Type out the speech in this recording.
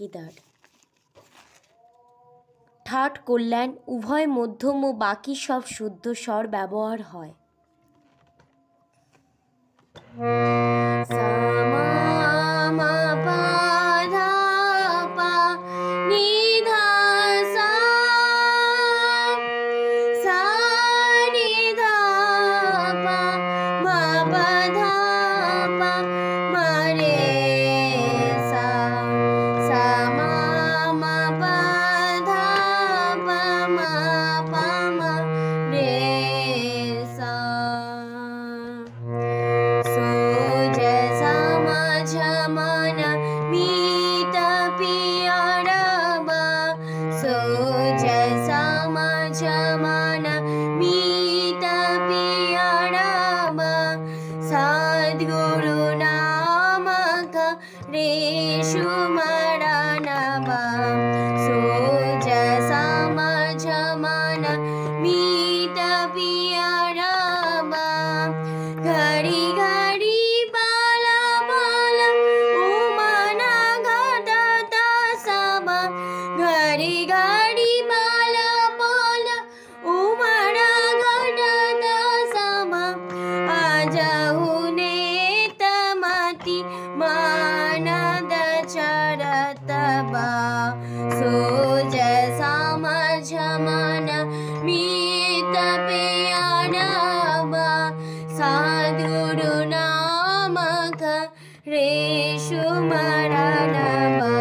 ভাগ্যেদার। ঠাট কল্যাণ উভয় মধ্যম ও বাকি সব শুদ্ধ স্বর ব্যবহার হয়। সা মা মা পা ধা পা নি ধা সা, সা নি ধা পা মা পা ধা পা মা রে সা, সা মা মা পা ধা পা মা পা মা রে সা। সো জা মা ঝা মা না মি তা পি রা বা, সো জা মা ঝা মা না মি তা পি রা বা, সদ্গুরু নাম কা রে সু মা রা না বা, সো জা মা ঝা মা না মি তা পি রা বা, ঘড়ি ঘড়ি বালা বালা ও মানা গা দা দা সা বা, ঘড়ি ঘড়ি বালা বালা ও মানা গা দা দা সা বা, আজাহু নে তমতি মানা দা চরতা বা, সো জা মা ঝা মা না মি তা পি রা বা, সদ্গুরু নাম কা রে সু মা রা না বা।